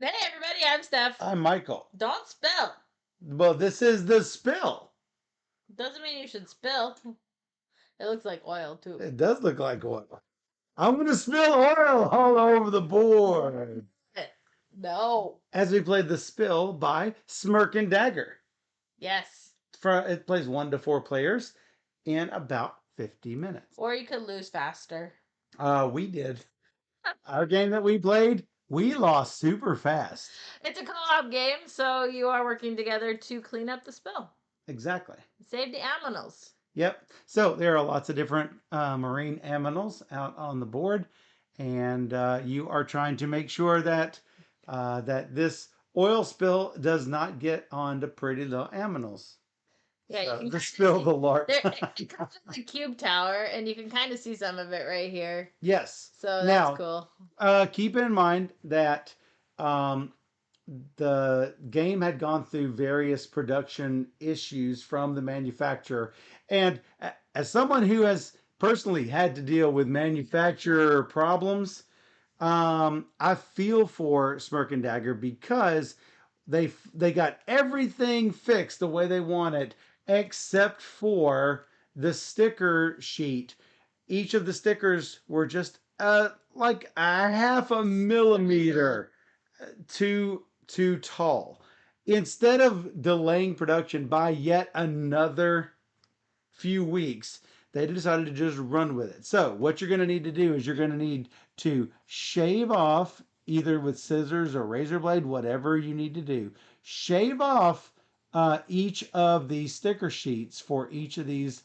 Hey everybody, I'm Steph. I'm Michael. Don't spill. Well, this is the spill. Doesn't mean you should spill. It looks like oil too. It does look like oil. I'm going to spill oil all over the board No. as we play the spill by Smirk and Dagger. Yes. It plays 1 to 4 players in about 50 minutes. Or you could lose faster. We did. Our game that we played, we lost super fast. It's a co-op game, so you are working together to clean up the spill. Exactly. Save the aminals. Yep. So there are lots of different marine aminals out on the board, and you are trying to make sure that that this oil spill does not get onto pretty little aminals. Yeah, you So can the kind of spill see the large. it comes with the cube tower, and you can kind of see some of it right here. Yes. So that's Now, cool. keep in mind that um, the game had gone through various production issues from the manufacturer. And as someone who has personally had to deal with manufacturer problems, I feel for Smirk and Dagger because they got everything fixed the way they wanted, except for the sticker sheet. Each of the stickers were just like a half a millimeter too tall. Instead of delaying production by yet another few weeks, they decided to just run with it. So what you're going to need to do is you're going to need to shave off, either with scissors or razor blade, whatever you need to do. Shave off each of these sticker sheets for each of these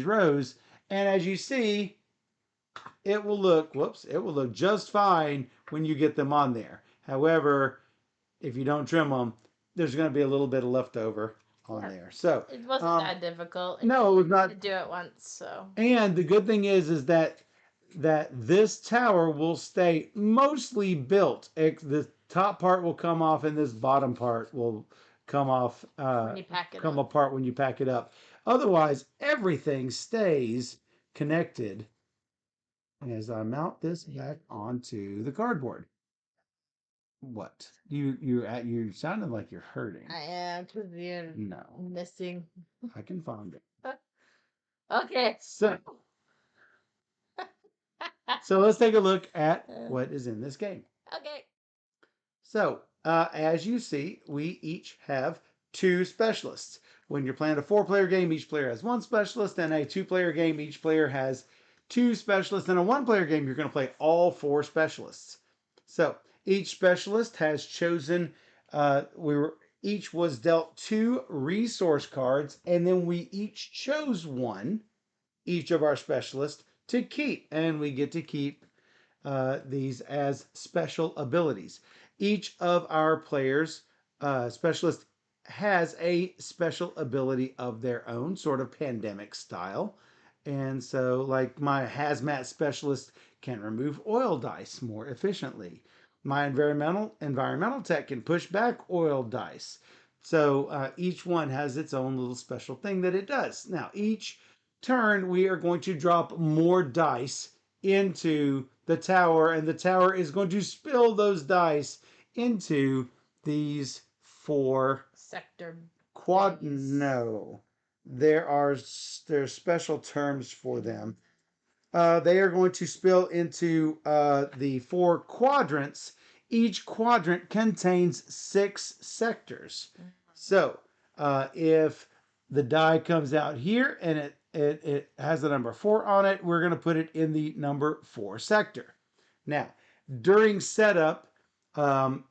rows, and as you see, it will look it will look just fine when you get them on there. However, if you don't trim them, there's going to be a little bit of leftover on Yeah. there. So, It wasn't that difficult. no, it was To not. do it once, so. And the good thing is that this tower will stay mostly built. The top part will come off, and this bottom part will come off, When you pack it come up. apart when you pack it up. Otherwise, everything stays connected as I mount this back onto the cardboard. What? You sounded like you're hurting. I am, because you're No, missing. I can find it. Okay. So, so let's take a look at what is in this game. Okay. So, as you see, we each have 2 specialists. When you're playing a 4-player game, each player has 1 specialist, and a 2-player game, each player has 2 specialists. In a 1-player game, you're going to play all 4 specialists. So, each specialist has chosen. Each was dealt 2 resource cards, and then we each chose one, each of our specialists, to keep, and we get to keep these as special abilities. Each of our players, specialist, has a special ability of their own, sort of pandemic style. And so, like my hazmat specialist can remove oil dice more efficiently. My environmental tech can push back oil dice. So each one has its own little special thing that it does. Now, each turn, we are going to drop more dice into the tower, and the tower is going to spill those dice into these 4 Sector quad. thingies. No, there's special terms for them. They are going to spill into the 4 quadrants. Each quadrant contains 6 sectors. So if the die comes out here and it has the number 4 on it, we're going to put it in the number 4 sector. Now, during setup,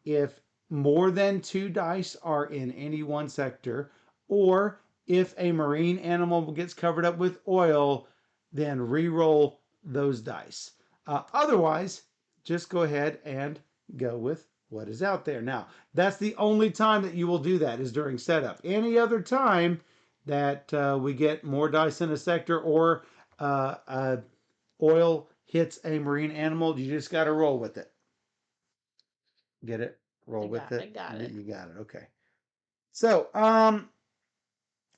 if more than 2 dice are in any one sector, or if a marine animal gets covered up with oil, then re-roll those dice. Otherwise, just go ahead and go with what is out there. Now, that's the only time that you will do that is during setup. Any other time that we get more dice in a sector, or oil hits a marine animal, you just got to roll with it. Get it? Roll with I it. got it. You got it. Okay. So,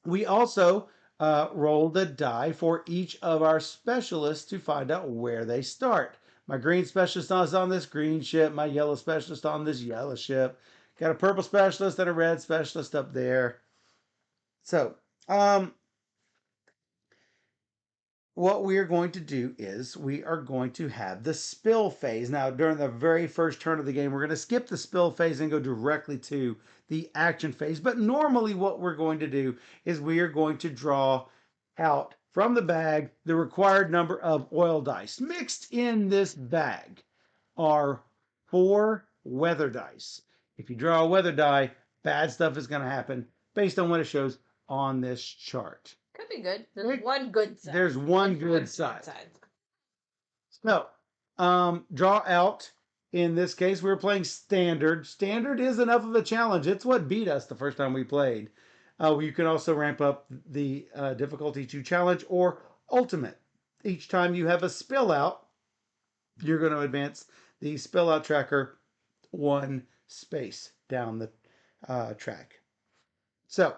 we also roll the die for each of our specialists to find out where they start. My green specialist is on this green ship. My yellow specialist on this yellow ship. Got a purple specialist and a red specialist up there. So, what we are going to do is we are going to have the spill phase. Now, during the very first turn of the game, we're going to skip the spill phase and go directly to the action phase. But normally what we're going to do is we are going to draw out from the bag the required number of oil dice. Mixed in this bag are 4 weather dice. If you draw a weather die, bad stuff is going to happen based on what it shows on this chart. Could be good. There's one good side. There's one good side. So, draw out. In this case, we were playing standard. Standard is enough of a challenge. It's what beat us the first time we played. You can also ramp up the difficulty to challenge or ultimate. Each time you have a spill out, you're going to advance the spill out tracker 1 space down the track. So,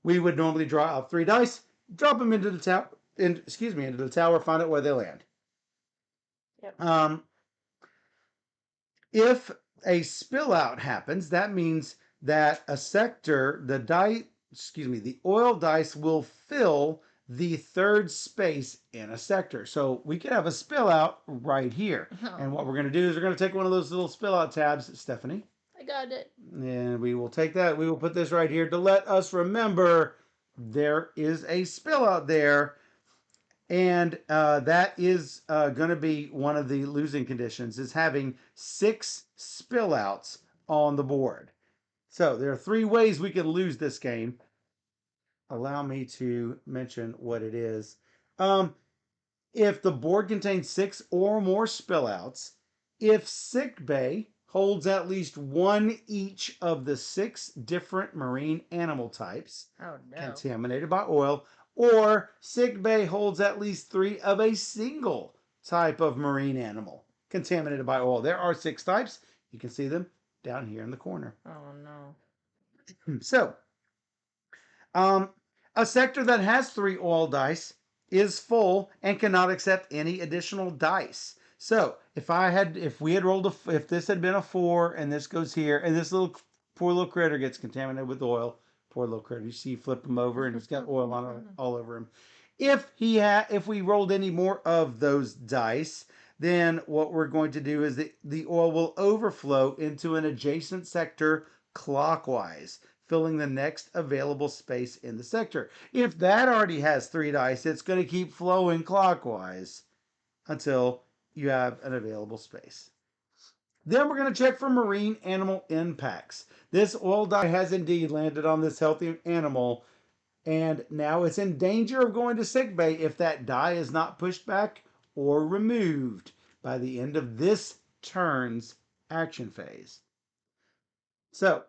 we would normally draw out 3 dice, drop them into the tower, into the tower, find out where they land. Yep. If a spill out happens, that means that a sector, the oil dice will fill the 3rd space in a sector. So we could have a spill out right here. Oh. And what we're going to do is we're going to take one of those little spill out tabs, Stephanie. I got it. And we will take that. We will put this right here to let us remember there is a spill out there. And that is going to be one of the losing conditions, is having 6 spillouts on the board. So there are 3 ways we can lose this game. Allow me to mention what it is. If the board contains 6 or more spillouts, if sick bay holds at least 1 each of the 6 different marine animal types contaminated by oil, or sick bay holds at least 3 of a single type of marine animal contaminated by oil. There are 6 types. You can see them down here in the corner. Oh, no. So, a sector that has 3 oil dice is full and cannot accept any additional dice. So, if this had been a 4 and this goes here, and this poor little critter gets contaminated with oil, poor little critter, you see, flip him over and he's got oil on all over him. If we rolled any more of those dice, then what we're going to do is the oil will overflow into an adjacent sector clockwise, filling the next available space in the sector. If that already has 3 dice, it's going to keep flowing clockwise until you have an available space. Then we're going to check for marine animal impacts. This oil die has indeed landed on this healthy animal, and now it's in danger of going to sick bay if that die is not pushed back or removed by the end of this turn's action phase. So,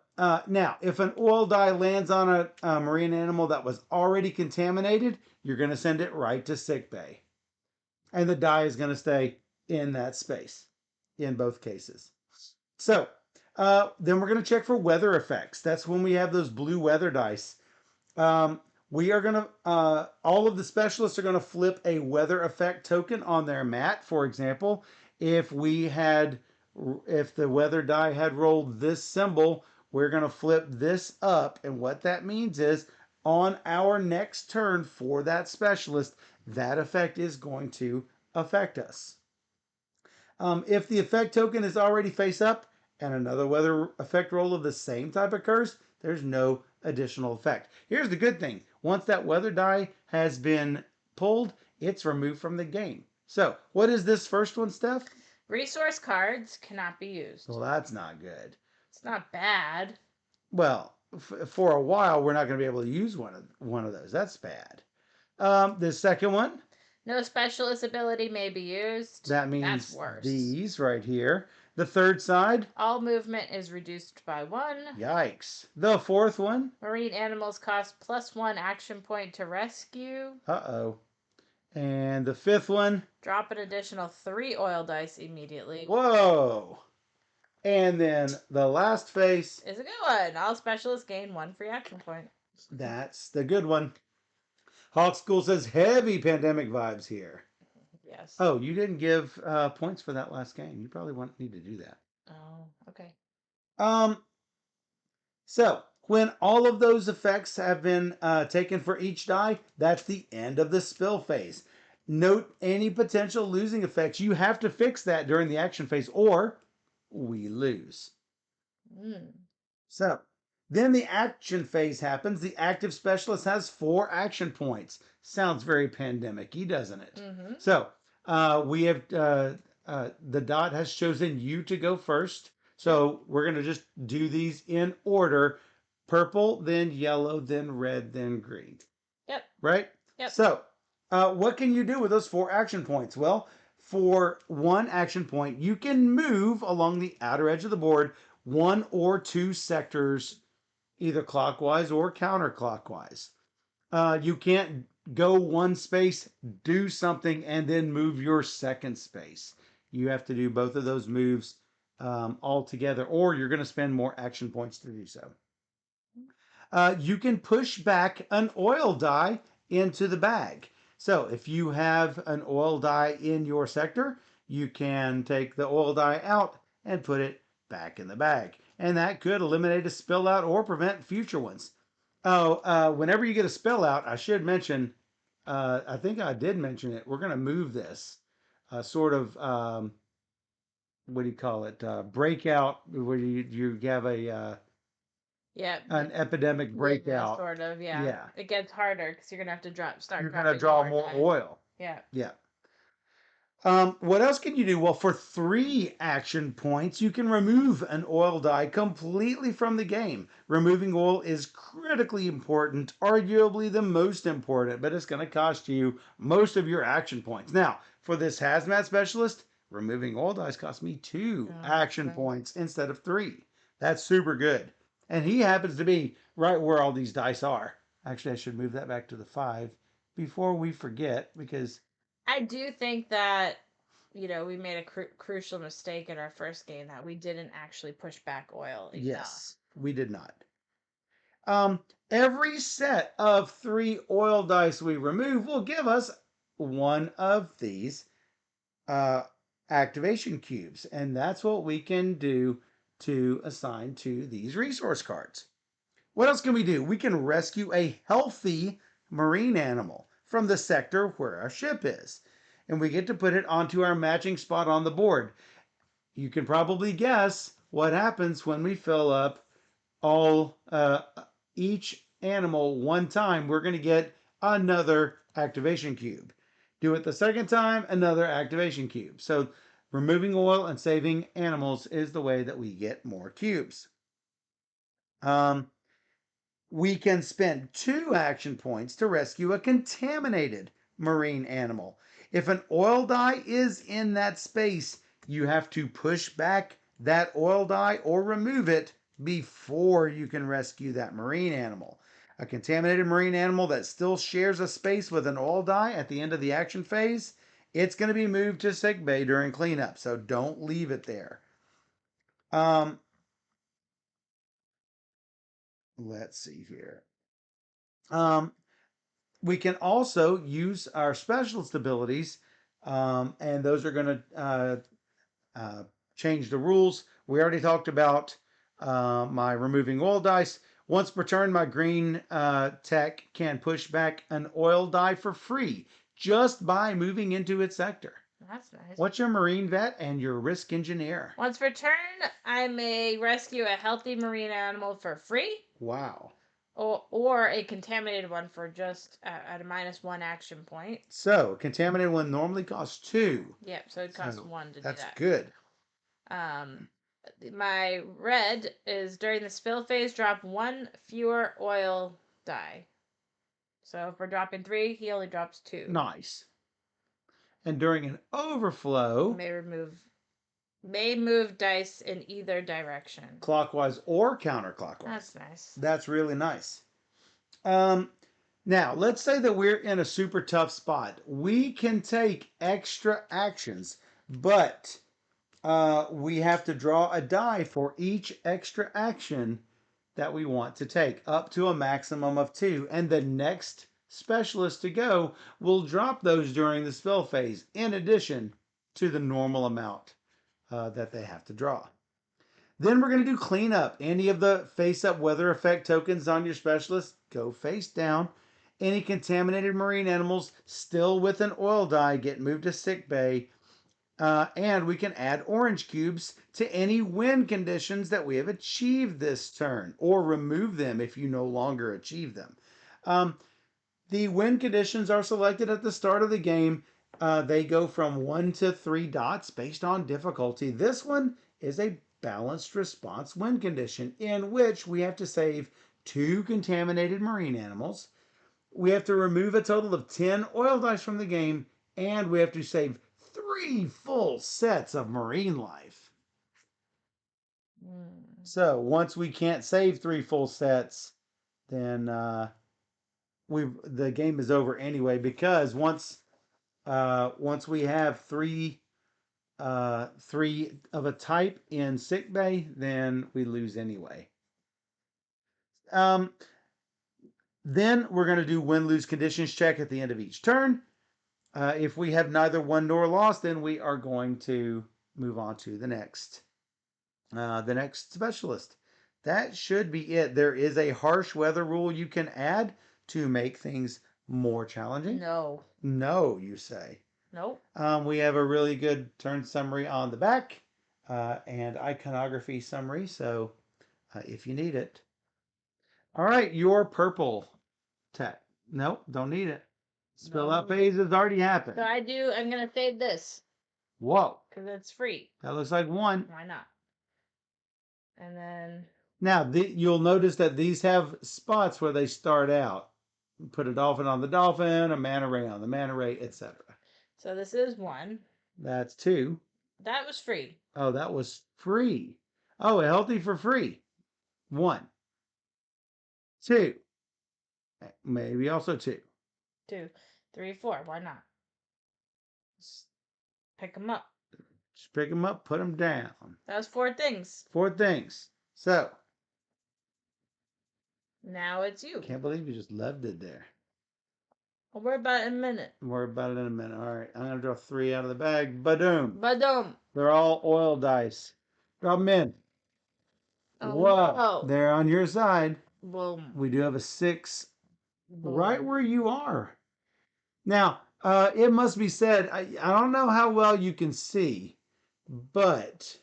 now, if an oil dye lands on a marine animal that was already contaminated, you're going to send it right to sick bay. And the dye is going to stay in that space in both cases. So, then we're going to check for weather effects. That's when we have those blue weather dice. We are going to, all of the specialists are going to flip a weather effect token on their mat. For example, if the weather die had rolled this symbol, we're going to flip this up. And what that means is on our next turn for that specialist, that effect is going to affect us. If the effect token is already face up and another weather effect roll of the same type occurs, there's no additional effect. Here's the good thing. Once that weather die has been pulled, it's removed from the game. So, what is this first one, Steph? Resource cards cannot be used. Well, that's not good. It's not bad. Well, for a while, we're not going to be able to use one of those. That's bad. The second one? No specialist ability may be used. That means that's worse. These right here. The third side? All movement is reduced by 1. Yikes. The fourth one? Marine animals cost +1 action point to rescue. Uh-oh. And the fifth one? Drop an additional 3 oil dice immediately. Whoa. And then the last face is a good one. All specialists gain 1 free action point. That's the good one. Hawk School says heavy pandemic vibes here. Yes. guess. Oh, you didn't give points for that last game. You probably need to do that. Oh, okay. Um, so when all of those effects have been taken for each die, that's the end of the spill phase. Note any potential losing effects. You have to fix that during the action phase, or we lose. Mm. So then the action phase happens. The active specialist has 4 action points. Sounds very pandemic-y, doesn't it? Mm-hmm. So we have the dot has chosen you to go first. Yep. So we're going to just do these in order: purple, then yellow, then red, then green. Yep. Right? Yep. So what can you do with those 4 action points? Well, for 1 action point, you can move along the outer edge of the board 1 or 2 sectors, either clockwise or counterclockwise. You can't go 1 space, do something, and then move your second space. You have to do both of those moves all together, or you're going to spend more action points to do so. You can push back an oil die into the bag. So if you have an oil die in your sector, you can take the oil die out and put it back in the bag. And that could eliminate a spill out or prevent future ones. Oh, whenever you get a spill out, I should mention, I think I did mention it. We're going to move this sort of, what do you call it? Breakout, where you have Yeah. an epidemic Yeah, breakout. sort of. Yeah. Yeah, It gets harder because you're gonna have to start you're going to dropping draw more more die. oil. Yeah. Yeah. What else can you do? Well, for 3 action points, you can remove an oil die completely from the game. Removing oil is critically important, arguably the most important, but it's going to cost you most of your action points. Now, for this hazmat specialist, removing oil dice cost me two Oh, that's action nice. points instead of 3. That's super good. And he happens to be right where all these dice are. Actually, I should move that back to the 5 before we forget, because I do think that we made a crucial mistake in our first game that we didn't actually push back oil enough. yes, we did not. Um, every set of 3 oil dice we remove will give us one of these uh, activation cubes, and that's what we can do to assign to these resource cards. What else can we do? We can rescue a healthy marine animal from the sector where our ship is, and we get to put it onto our matching spot on the board. You can probably guess what happens when we fill up all each animal one time. We're going to get another activation cube. Do it the second time, another activation cube. So removing oil and saving animals is the way that we get more cubes. Um, we can spend 2 action points to rescue a contaminated marine animal. If an oil dye is in that space, you have to push back that oil dye or remove it before you can rescue that marine animal. A contaminated marine animal that still shares a space with an oil dye at the end of the action phase, it's going to be moved to sick bay during cleanup, so don't leave it there. Um, let's see here. Um, we can also use our specialist abilities, and those are going to uh, change the rules. We already talked about my removing oil dice. Once per turn, my green tech can push back an oil die for free just by moving into its sector. That's nice. What's your marine vet and your risk engineer? Once per turn, I may rescue a healthy marine animal for free, Wow. or a contaminated one for just at a -1 action point. So, contaminated one normally costs 2. Yep, so it costs So, 1 to do that's that. good. Um, my red is during the spill phase, drop 1 fewer oil die. So if we're dropping 3, he only drops 2. Nice. And during an overflow, May move dice in either direction. clockwise or counterclockwise. That's nice. That's really nice. Um, Now, let's say that we're in a super tough spot. We can take extra actions, but we have to draw a die for each extra action that we want to take, up to a maximum of 2. And the next specialists to go, we'll drop those during the spill phase, in addition to the normal amount that they have to draw. Then we're going to do cleanup. Any of the face-up weather effect tokens on your specialist, go face down. Any contaminated marine animals still with an oil dye get moved to sick bay. And we can add orange cubes to any win conditions that we have achieved this turn, or remove them if you no longer achieve them. The win conditions are selected at the start of the game. They go from 1 to 3 dots based on difficulty. This one is a balanced response win condition in which we have to save 2 contaminated marine animals. We have to remove a total of 10 oil dice from the game, and we have to save 3 full sets of marine life. So once we can't save 3 full sets, then the game is over anyway, because once we have three of a type in sick bay, then we lose anyway. Then we're going to do win-lose conditions check at the end of each turn. If we have neither won nor lost, then we are going to move on to the next specialist. That should be it. There is a harsh weather rule you can add to make things more challenging. No. No, you say. Nope. We have a really good turn summary on the back and iconography summary, so if you need it. All right, your purple tech. Nope, don't need it. Spill out phase has already happened. So I'm going to save this. Whoa. Because it's free. That looks like one. Why not? And then... Now, you'll notice that these have spots where they start out. Put a dolphin on the dolphin, a manta ray on the manta ray, etc. So this is 1. That's 2. That was free. Oh, that was free. Oh, a healthy for free. 1. 2. Maybe also 2. 2, 3, 4. Why not? Just pick them up. Just pick them up, put them down. That was 4 things. 4 things. So. Now it's you. Can't believe you just loved it there. I'll worry about it in a minute. Worry about it in a minute. All right, I'm going to draw 3 out of the bag. Badoom. Badoom. They're all oil dice. Drop them in. Oh, whoa. No. They're on your side. Boom. We do have a 6 Boom. right where you are. Now, it must be said, I don't know how well you can see, but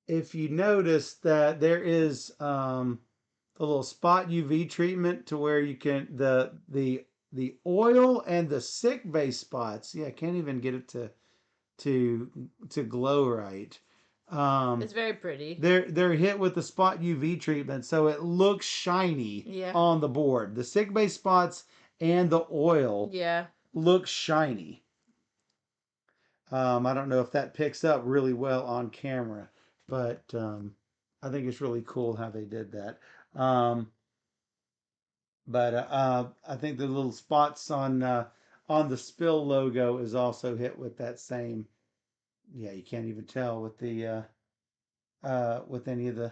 if you notice that there is a little spot UV treatment to where you can, the oil and the sick base spots, yeah, I can't even get it to glow right. It's very pretty. They're hit with the spot UV treatment, so it looks shiny on the board. The sick base spots and the oil look shiny. I don't know if that picks up really well on camera, but I think it's really cool how they did that. But I think the little spots on the spill logo is also hit with that same. Yeah, you can't even tell with the with any of the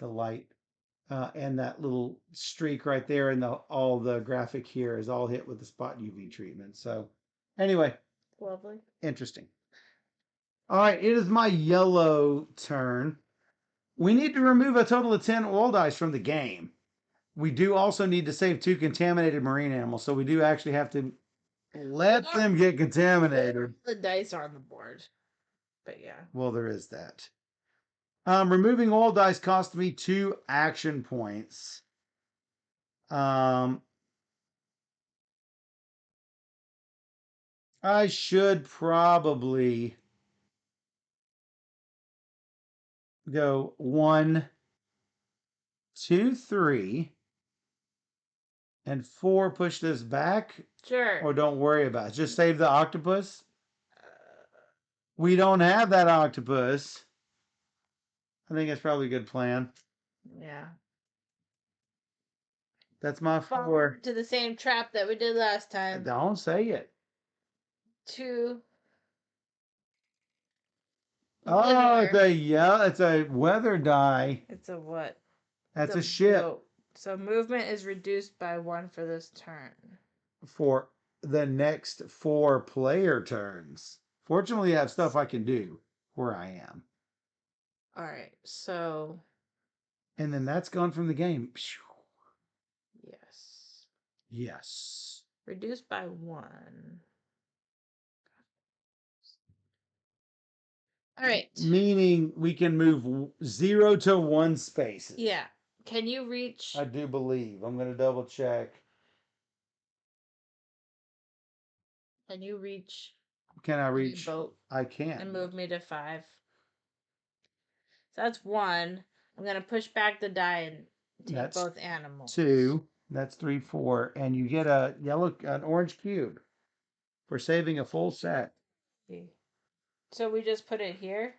light, and that little streak right there, and all the graphic here is all hit with the spot UV treatment. So anyway, lovely, interesting. All right, it is my yellow turn. We need to remove a total of 10 oil dice from the game. We do also need to save 2 contaminated marine animals, so we do actually have to let them get contaminated. The dice are on the board, but yeah. Well, there is that. Removing oil dice cost me 2 action points. I should probably go 1, 2, 3, and 4. Push this back. Sure. Or don't worry about it. Just save the octopus. We don't have that octopus. I think that's probably a good plan. Yeah. That's my 4. Fall to the same trap that we did last time. Don't say it. 2. Oh, it's a weather die. It's a what? That's it's a ship. Boat. So movement is reduced by 1 for this turn. For the next 4 player turns. Fortunately, I have stuff I can do where I am. All right. So And then that's gone from the game. yes. Yes. Reduced by 1. All right. Meaning we can move 0 to 1 spaces. Yeah. Can you reach? I do believe. I'm going to double check. Can you reach? Can I my reach? boat I can. and move me to 5. So that's 1. I'm gonna push back the die and take That's both animals. 2. That's 3, 4. And you get an orange cube for saving a full set. So we just put it here?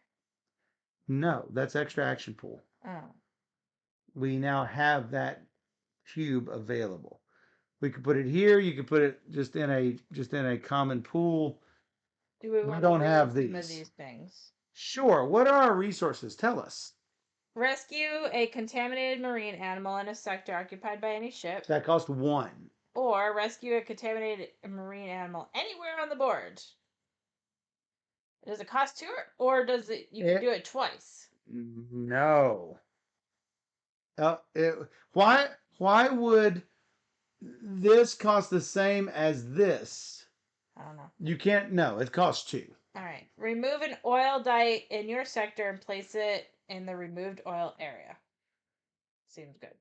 No, that's extra action pool. Oh. We now have that cube available. We could put it here. You could put it just in a common pool. Do we We want don't to do have some of these. these things? Sure. What are our resources? Tell us. Rescue a contaminated marine animal in a sector occupied by any ship. That cost 1. Or rescue a contaminated marine animal anywhere on the board. Does it cost 2 or does it you can do it twice? No. Why would this cost the same as this? I don't know. You can't. No, it costs 2. All right. Remove an oil dye in your sector and place it in the removed oil area. Seems good.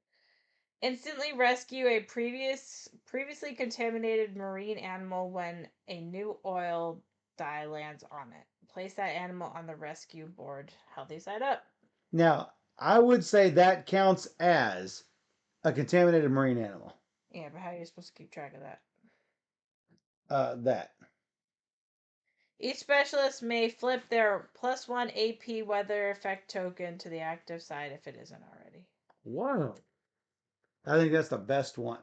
Instantly rescue a previously contaminated marine animal when a new oil dye lands on it. Place that animal on the rescue board, healthy side up. Now, I would say that counts as a contaminated marine animal. Yeah, but how are you supposed to keep track of that? That. Each specialist may flip their +1 AP weather effect token to the active side if it isn't already. Whoa. I think that's the best one.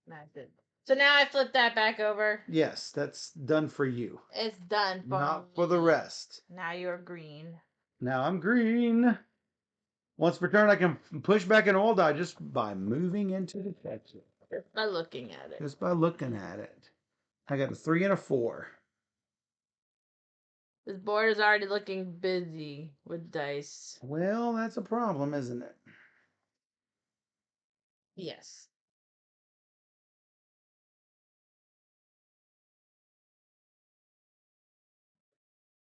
That's it. So now I flip that back over. Yes, that's done for you. It's done for Not me. for the rest. Now you're green. Now I'm green. Once per turn, I can push back an oil die just by moving into the section. Just by looking at it. Just by looking at it. I got a 3 and a 4. This board is already looking busy with dice. Well, that's a problem, isn't it? Yes.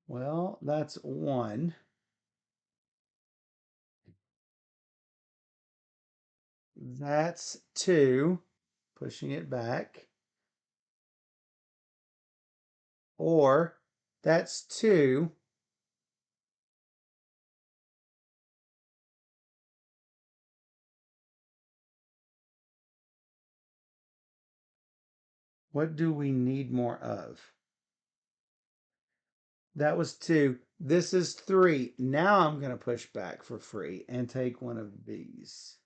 Well, that's 1. That's 2. Pushing it back. Or that's 2. What do we need more of? That was 2. This is 3. Now I'm going to push back for free and take one of these.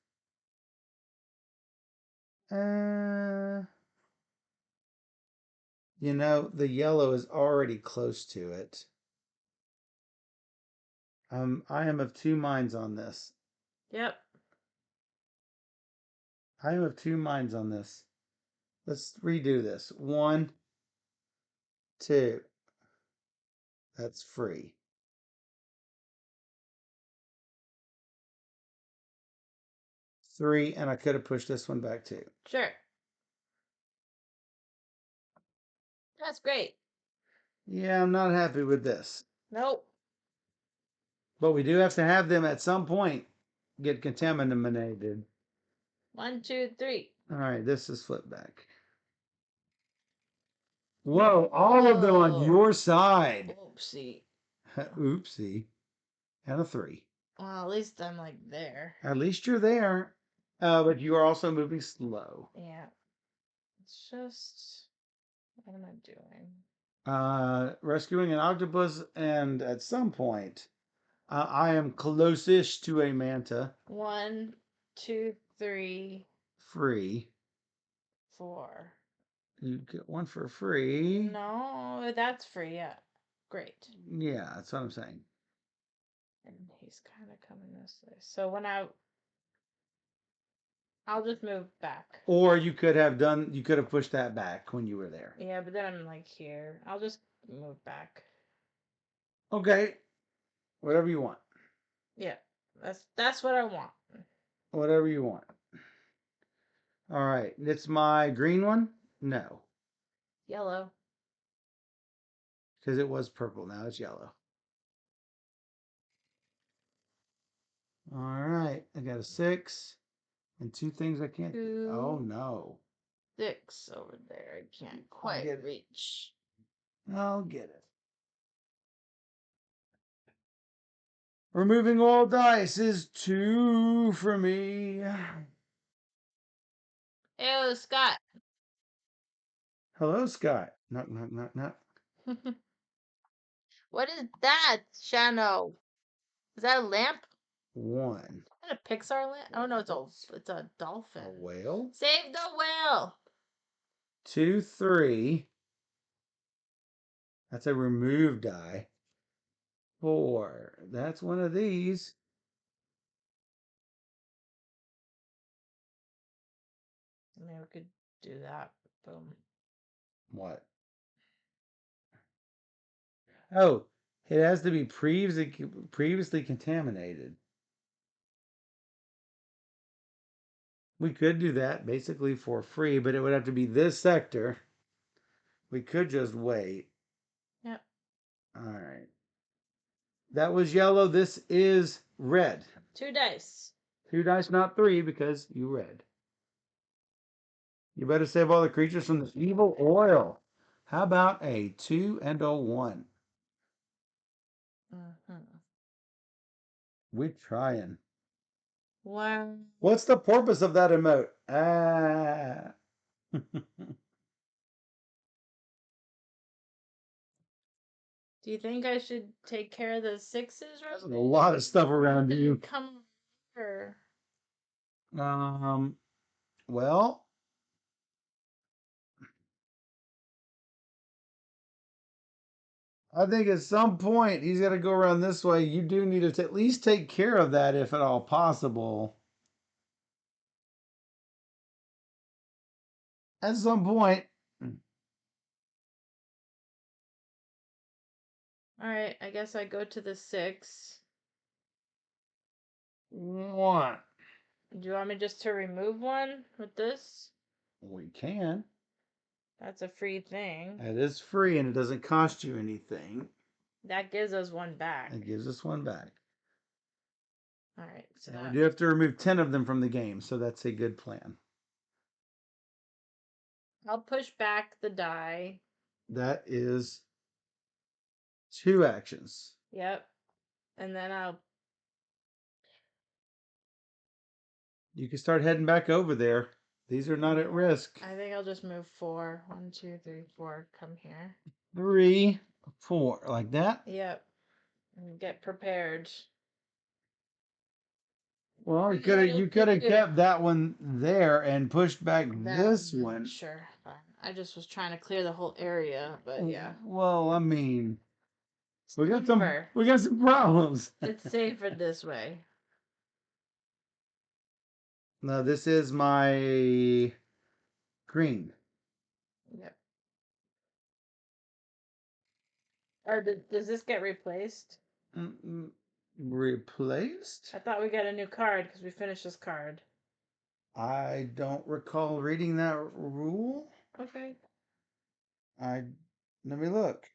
The yellow is already close to it. I am of 2 minds on this. Yep. I am of 2 minds on this. Let's redo this. 1, 2. That's free. 3, and I could have pushed this one back too. Sure. That's great. Yeah, I'm not happy with this. Nope. But we do have to have them at some point get contaminated. 1, 2, 3. All right, this is flip back. Whoa, all of them on your side. Oopsie. Oopsie. And a 3. Well, at least I'm like there. At least you're there. But you are also moving slow. Yeah. It's just. What am I doing? Rescuing an octopus, and at some point, I am closest to a manta. 1, 2, 3, Free. 4. You get one for free. No, that's free. Yeah. Great. Yeah, that's what I'm saying. And he's kind of coming this way. So when I I'll just move back. Or you could have pushed that back when you were there. Yeah, but then I'm like here. I'll just move back. Okay. Whatever you want. Yeah, that's what I want. Whatever you want. All right. It's my green one? No. Yellow. Because it was purple. Now it's yellow. All right. I got a 6 and 2 things I can't. Oh, Two, no. 6 over there. I can't quite reach. I'll get it. Removing all dice is 2 for me. Ew, Scott. Hello, Scott. Knock, knock, knock, knock. What is that, Shano? Is that a lamp? 1. Is that a Pixar lamp? Oh no, it's a dolphin. A whale. Save the whale. 2, 3. That's a remove die. 4. That's one of these. Maybe we could do that. Boom. What? Oh, it has to be previously contaminated. We could do that basically for free, but it would have to be this sector. We could just wait. Yep. All right. That was yellow. This is red. 2 dice. 2 dice, not 3, because you read. You better save all the creatures from this evil oil. How about a 2 and a 1? Mm-hmm. We're trying. Wow. What's the purpose of that emote? Ah. Do you think I should take care of the 6s? There's a lot of stuff around you. Come here. Um, well, I think at some point he's got to go around this way. You do need to at least take care of that if at all possible. At some point. Alright, I guess I go to the 6. 1. Do you want me just to remove one with this? We can. That's a free thing. It is free and it doesn't cost you anything. That gives us one back. It gives us one back. Alright, so And we do have to remove 10 of them from the game, so that's a good plan. I'll push back the die. That is 2 actions. Yep. And then I'll... You can start heading back over there. These are not at risk. I think I'll just move 4. 1, 2, 3, 4. Come here. 3, 4, like that. Yep. And get prepared. Well, you could have kept that one there and pushed back this one. Sure, fine. I just was trying to clear the whole area, but yeah. Well, I mean, we got Safer. some problems. It's safer this way. Now this is my green. Yep. Or does this get replaced? Replaced? I thought we got a new card because we finished this card. I don't recall reading that rule. Okay. Let me look.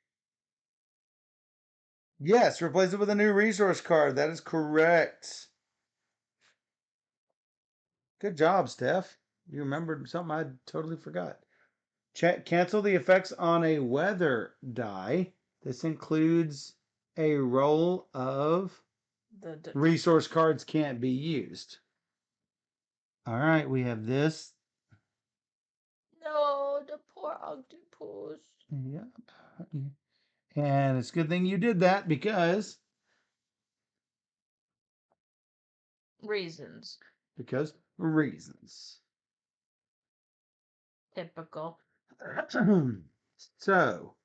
Yes, replace it with a new resource card. That is correct. Good job, Steph. You remembered something I totally forgot. Cancel the effects on a weather die. This includes a roll of resource cards can't be used. All right, we have this. No, the poor octopus. Yep. And it's a good thing you did that because Reasons. Reasons. Typical. So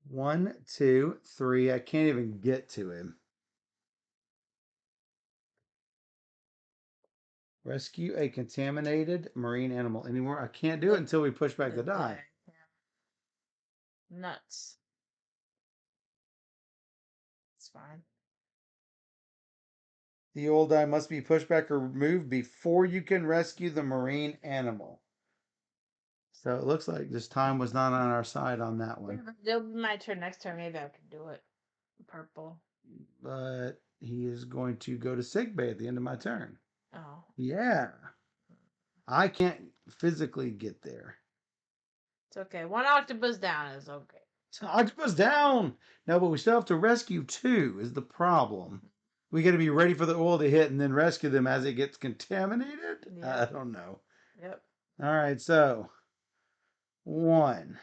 1, 2, 3. I can't even get to him. Rescue a contaminated marine animal anymore. I can't do it until we push back the die. Yeah. Nuts. It's fine. The old die must be pushed back or removed before you can rescue the marine animal. So it looks like this time was not on our side on that one. It'll be my turn next turn. Maybe I can do it. Purple. But he is going to go to sick bay at the end of my turn. Oh. Yeah. I can't physically get there. It's okay. One octopus down is okay. Octopus down! No, but we still have to rescue two, is the problem. We got to be ready for the oil to hit and then rescue them as it gets contaminated? Yep. I don't know. Yep. All right, so 1,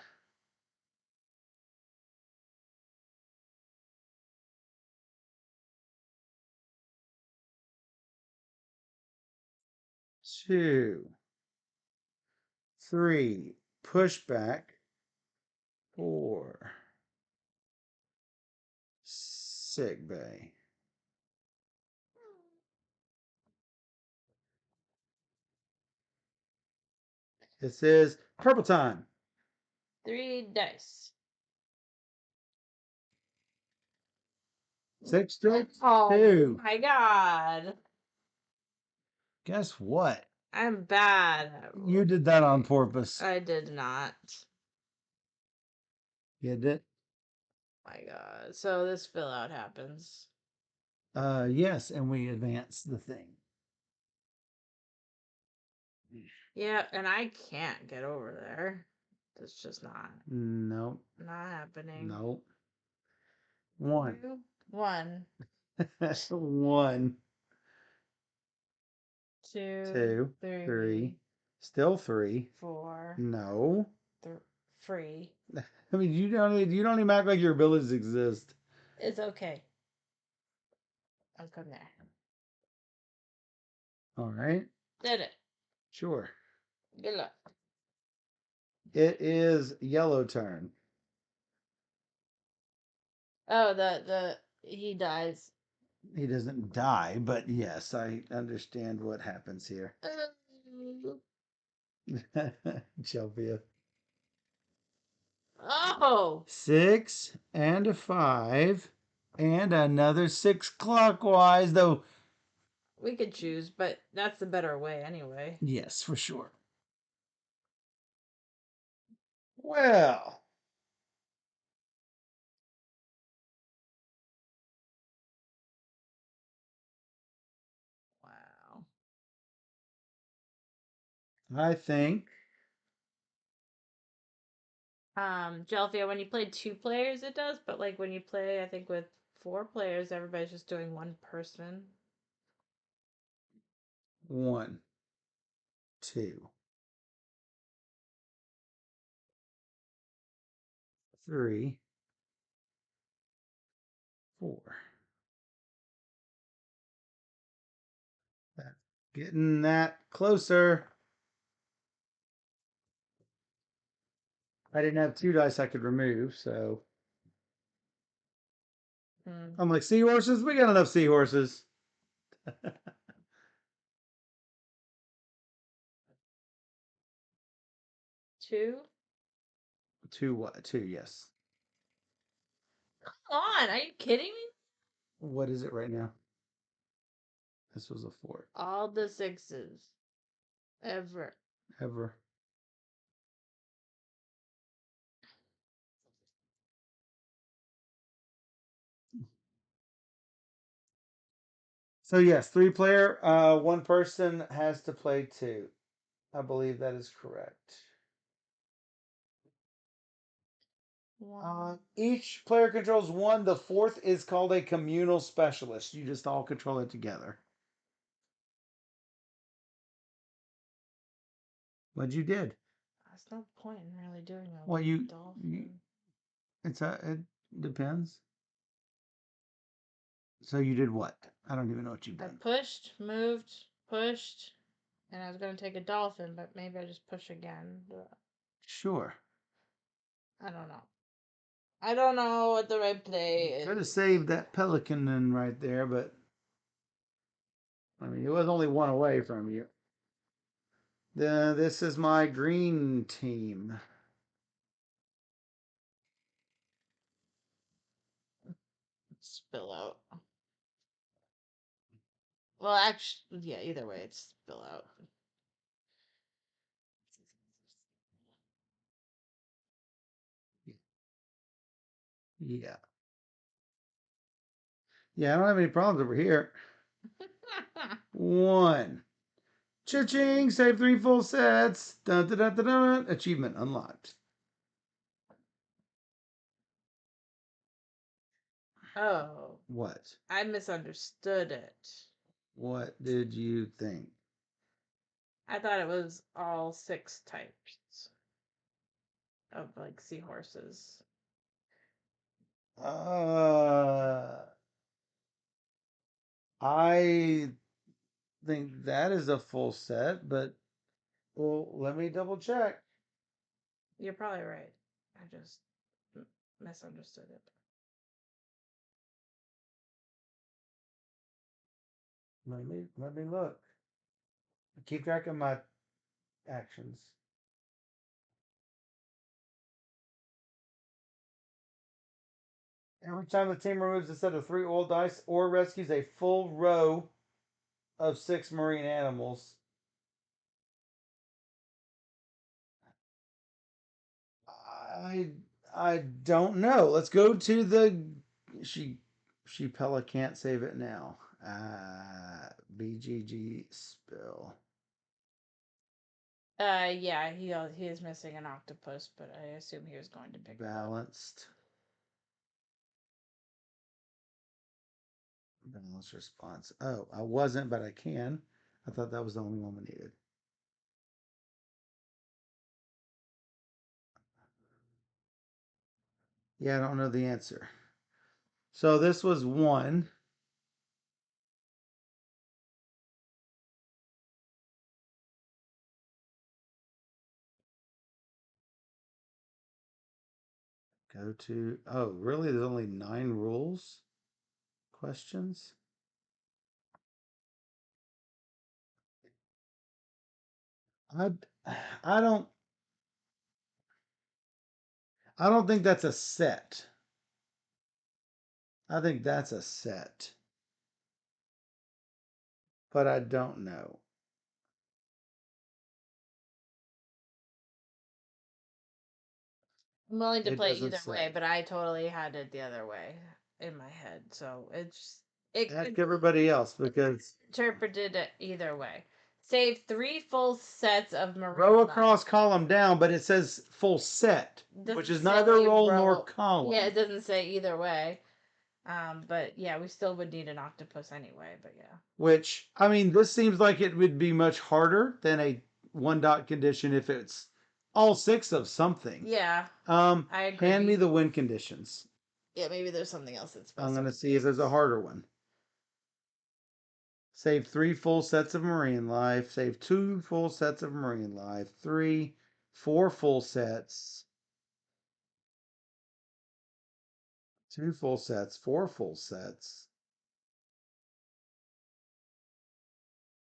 2, 3, push back, 4, sick bay. This is purple time. 3 dice. 6 to Oh 2. my god. Guess what? I'm bad. You did that on purpose. I did not. You did? My god. So this fill out happens. Yes, and we advance the thing. Yeah, and I can't get over there. It's just not Nope. not happening. Nope. 1. 2, 1, 1, 2, 2, 3, 3. Still 3. 4, No. 3. I mean, you don't even act like your abilities exist. It's okay. I'll come there. All right. Did it. Sure. Good luck. It is yellow turn. Oh, he dies. He doesn't die, but yes, I understand what happens here. Chelvia. Oh, 6 and a 5 and another 6 clockwise, though. we could choose, but that's the better way anyway. Yes, for sure. Well, Wow. I think Jelfia, when you play 2 players, it does, but like when you play, I think with 4 players, everybody's just doing one person. 1, 2, 3, 4. That's getting that closer. I didn't have 2 dice I could remove, so I'm like, seahorses? We got enough seahorses. 2. 2 what? 2, yes. Come on, are you kidding me? What is it right now? This was a 4. All the 6s. Ever. Ever. So yes, 3-player. One person has to play 2. I believe that is correct. Each player controls 1. The 4th is called a communal specialist. You just all control it together. What you did? There's no point in really doing a Well, dolphin. it depends. So you did what? I don't even know what you've I done. pushed, moved, pushed, and I was going to take a dolphin, but maybe I just push again. Sure. I don't know. I don't know what the right play is. Could have saved that pelican in right there, but I mean, it was only 1 away from you. This is my green team. Spill out. Well, actually, yeah. Either way, it's spill out. Yeah. Yeah, I don't have any problems over here. 1. Cha-ching! Save 3 full sets. Dun, dun, dun, dun, dun. Achievement unlocked. Oh, What? I misunderstood it. What did you think? I thought it was all 6 types of like seahorses. Uh, I think that is a full set, but well, let me double check. You're probably right. I just misunderstood it. Let me look. Keep track of my actions. Every time the team removes a set of 3 oil dice or rescues a full row of 6 marine animals, I I don't know. Let's go to the she Pella can't save it now. BGG spill. Yeah, he is missing an octopus, but I assume he was going to pick it up. Balanced response. Oh, I wasn't, but I can. I thought that was the only one we needed. Yeah, I don't know the answer. So this was 1. Go to. Oh, really? There's only 9 rules? Questions? I I don't I don't think that's a set. I think that's a set. But I don't know. I'm willing to It play doesn't either way, say. but I totally had it the other way in my head, so it Ask could everybody else because interpreted it either way. Save 3 full sets of row marine across, life. column down, but it says full set, which Doesn't is neither say row nor row. Yeah, column. it doesn't say either way. But yeah, we still would need an octopus anyway. But yeah. Which, I mean, this seems like it would be much harder than a 1 dot condition if it's all 6 of something. Yeah, I Hand me agree. the win conditions. Yeah, maybe there's something else that's I'm best going on to the see if there's a bases. harder one. Save 3 full sets of marine life. Save 2 full sets of marine life. 3, 4 full sets. 2 full sets. 4 full sets.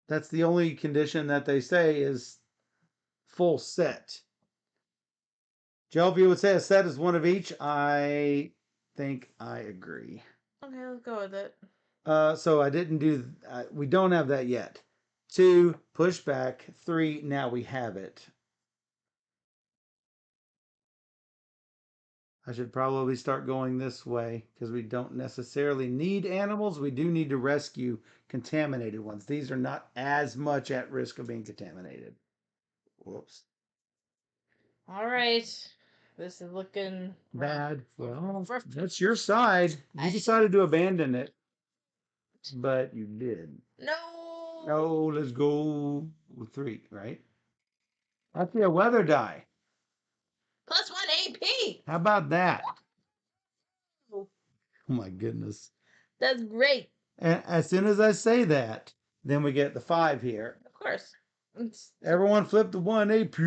That's the only condition that they say is full set. Jelvia would say a set is 1 of each. I think I agree. Okay, let's go with it. So I didn't do. We don't have that yet. 2 push back. 3 now we have it. I should probably start going this way because we don't necessarily need animals. We do need to rescue contaminated ones. These are not as much at risk of being contaminated. Whoops. All right, this is looking Bad. Well, rough. that's your side. You decided to abandon it, but you did. No. No, let's go with 3, right? That's a weather die. +1 AP. How about that? Oh my goodness. That's great. And as soon as I say that, then we get the 5 here. Of course. Everyone flip the 1 AP.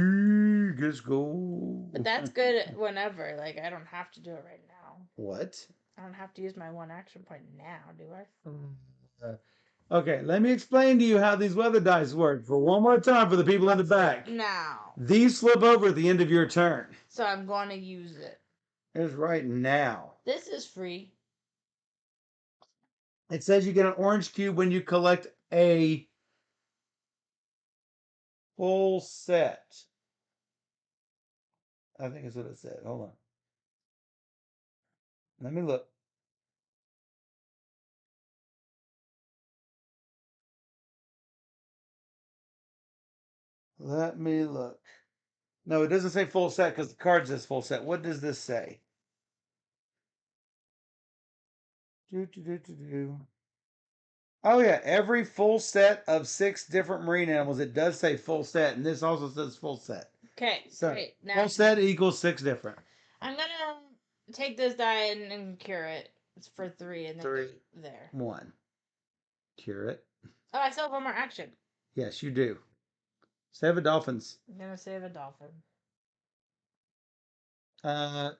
Let's go. But that's good whenever. Like, I don't have to do it right now. What? I don't have to use my 1 action point now, do I? Okay, let me explain to you how these weather dice work for one more time for the people in the back. Now. These flip over at the end of your turn. So I'm going to use it. It's right now. This is free. It says you get an orange cube when you collect a full set. I think that's what it said. Hold on. Let me look. Let me look. No, it doesn't say full set because the card says full set. What does this say? Oh yeah, every full set of 6 different marine animals. It does say full set, and this also says full set. Okay, So great. Now full set equals 6 different. I'm gonna take this die and cure it. It's for 3 and then 3, there. 1. Cure it. Oh, I still have one more action. Yes, you do. Save a dolphins. I'm gonna save a dolphin.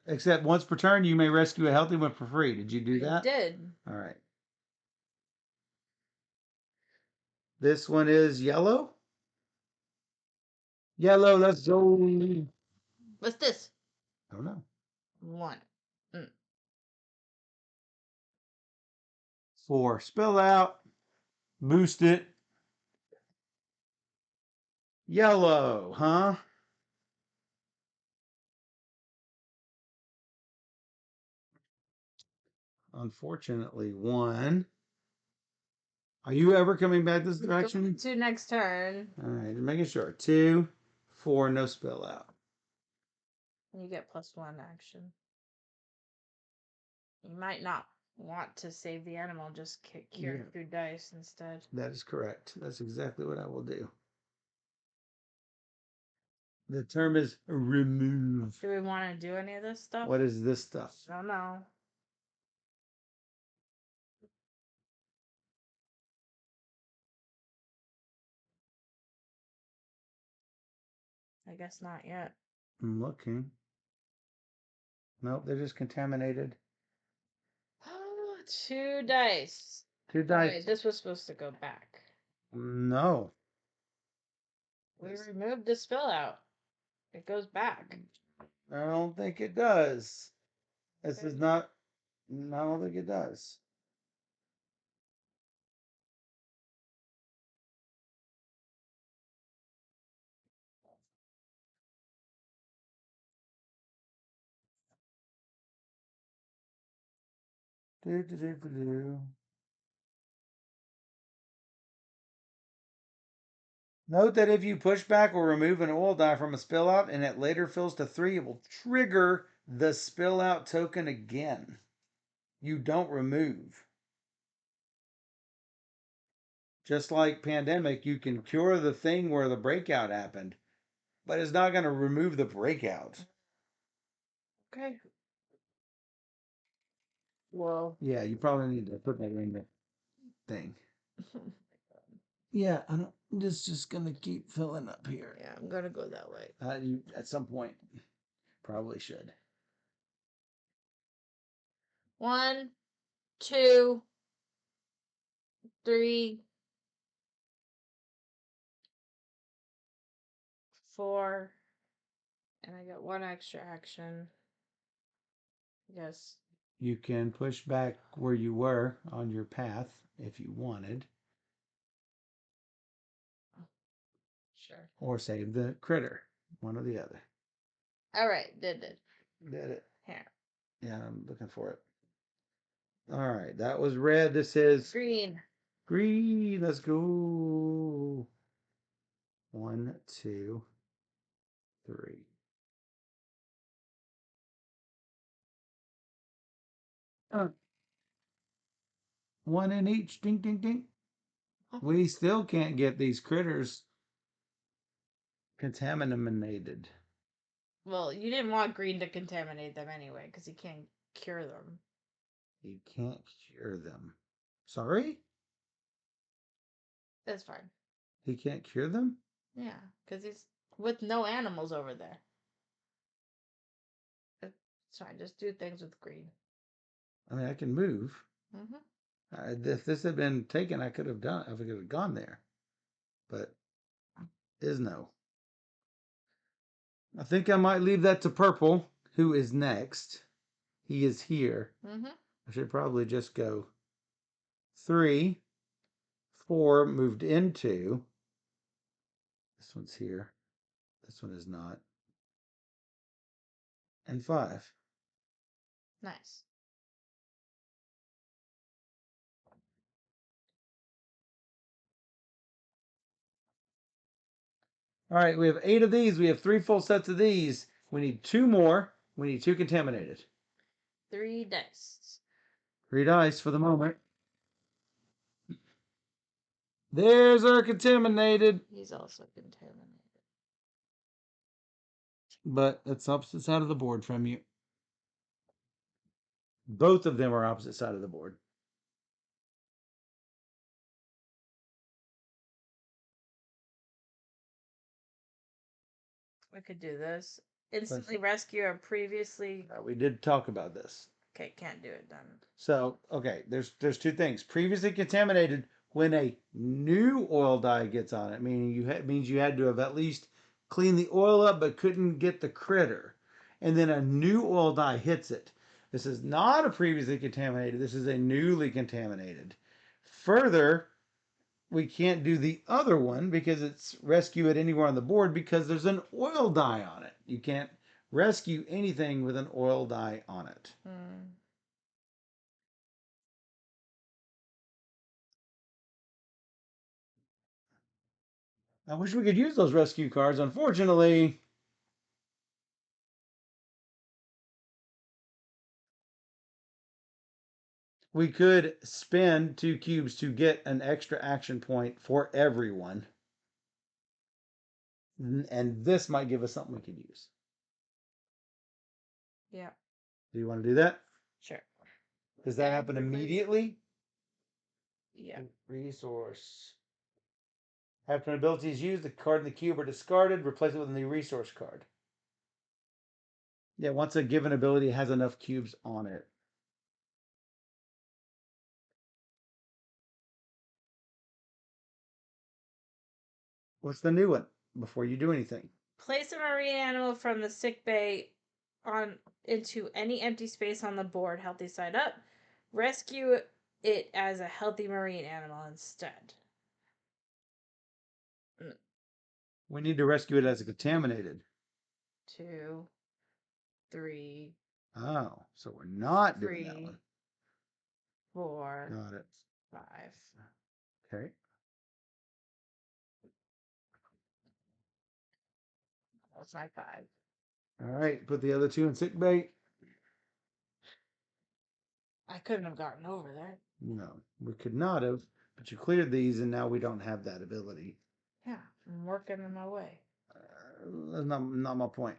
Except once per turn, you may rescue a healthy one for free. Did you do that? I did. All right. This one is yellow. Yellow, let's go. What's this? I don't know. 1. 4. Spill out. Boost it. Yellow, huh? Unfortunately, 1. Are you ever coming back this direction? To next turn. All right, making sure. 2, 4, no spill out. You get +1 action. You might not want to save the animal, just cure it through dice instead. That is correct. That's exactly what I will do. The term is remove. Do we want to do any of this stuff? What is this stuff? I don't know. I guess not yet. I'm looking. Nope, they're just contaminated. Oh, 2 dice. 2 dice. Wait, this was supposed to go back. No. We removed the spill out. It goes back. I don't think it does. This is not. I don't think it does. Do, do, do, do, do. Note that if you push back or remove an oil dye from a spill out and it later fills to 3, it will trigger the spill out token again. You don't remove. Just like pandemic, you can cure the thing where the breakout happened, but it's not going to remove the breakout. Okay. Well. Yeah, you probably need to put that in the thing. Yeah, I'm just gonna keep filling up here. Yeah, I'm gonna go that way. You at some point probably should. 1, 2, 3, 4, and I got 1 extra action. Yes. You can push back where you were on your path if you wanted. Sure. Or save the critter. One or the other. All right, did it. Did it. Here. Yeah, I'm looking for it. All right, that was red. This is green. Green. Let's go. 1, 2, 3. One in each. Ding, ding, ding. We still can't get these critters contaminated. Well, you didn't want green to contaminate them anyway, because you can't cure them. You can't cure them. Sorry? That's fine. He can't cure them? Yeah, because he's with no animals over there. It's fine. Just do things with green. I mean, I can move. Mm-hmm. If this had been taken, I could have done. I could have gone there, but is no. I think I might leave that to purple. Who is next? He is here. Mm-hmm. I should probably just go 3, 4, moved into. This one's here. This one is not. And 5. Nice. All right, we have 8 of these. We have 3 full sets of these. We need 2 more. We need 2 contaminated. 3 dice. 3 dice for the moment. There's our contaminated. He's also contaminated. But it's opposite side of the board from you. Both of them are opposite side of the board. We could do this. Instantly rescue a previously. We did talk about this. Okay, can't do it then. So, okay, there's 2 things. Previously contaminated, when a new oil dye gets on it, meaning means you had to have at least cleaned the oil up but couldn't get the critter. And then a new oil dye hits it. This is not a previously contaminated. This is a newly contaminated. Further, we can't do the other one because it's rescue it anywhere on the board because there's an oil dye on it. You can't rescue anything with an oil dye on it. I wish we could use those rescue cards. Unfortunately, we could spend 2 cubes to get an extra action point for everyone. And this might give us something we could use. Yeah. Do you want to do that? Sure. Does that happen immediately? Yeah. Resource. After an ability is used, the card in the cube are discarded. Replace it with a new resource card. Yeah, once a given ability has enough cubes on it. What's the new one? Before you do anything. Place a marine animal from the sick bay on into any empty space on the board, healthy side up. Rescue it as a healthy marine animal instead. We need to rescue it as a contaminated. 2, 3. Oh, so we're not doing that 3, one. 4. Got it. 5. Okay. That's my 5. All right. Put the other 2 in sick bay. I couldn't have gotten over there. No, we could not have. But you cleared these, and now we don't have that ability. Yeah, I'm working on my way. That's not my point.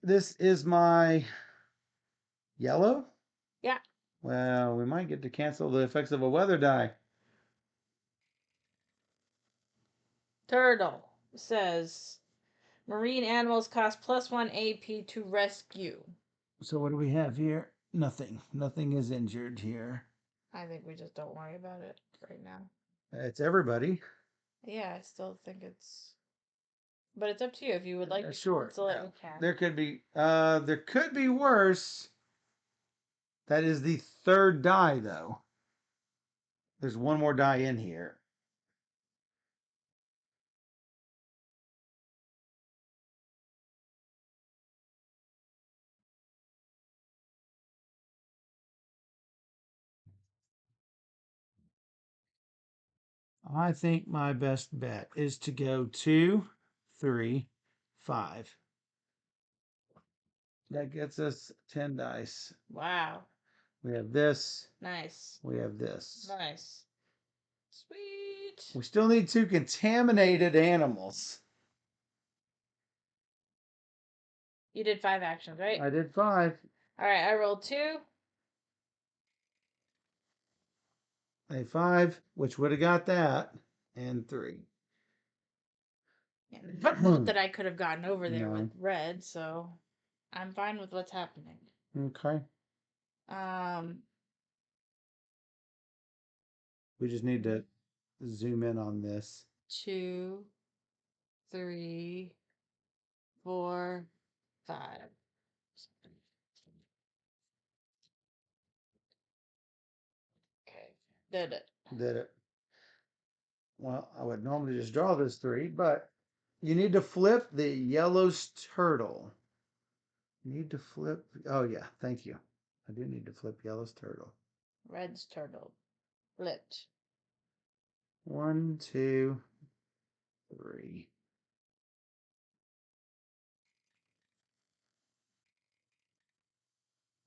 This is my yellow. Yeah. Well, we might get to cancel the effects of a weather die. Turtle says marine animals cost +1 AP to rescue. So what do we have here? Nothing. Nothing is injured here. I think we just don't worry about it right now. It's everybody. Yeah, I still think it's. But it's up to you. If you would like to Sure. cancel it, you can. There could be worse. That is the 3rd die, though. There's one more die in here. I think my best bet is to go 2, 3, 5. That gets us 10 dice. Wow. We have this. Nice. We have this. Nice. Sweet. We still need 2 contaminated animals. You did 5 actions, right? I did 5. All right, I rolled 2. A 5, which would have got that, and 3. Yeah, but not that I could have gotten over there No. with red, so I'm fine with what's happening. Okay. Um, We just need to zoom in on this. 2, 3, 4, 5. Okay, did it. Did it. Well, I would normally just draw those three, but you need to flip the yellow's turtle. You need to flip. Oh, yeah. Thank you. I do need to flip yellow's turtle. Red's turtle. Flipped. 1, 2, 3.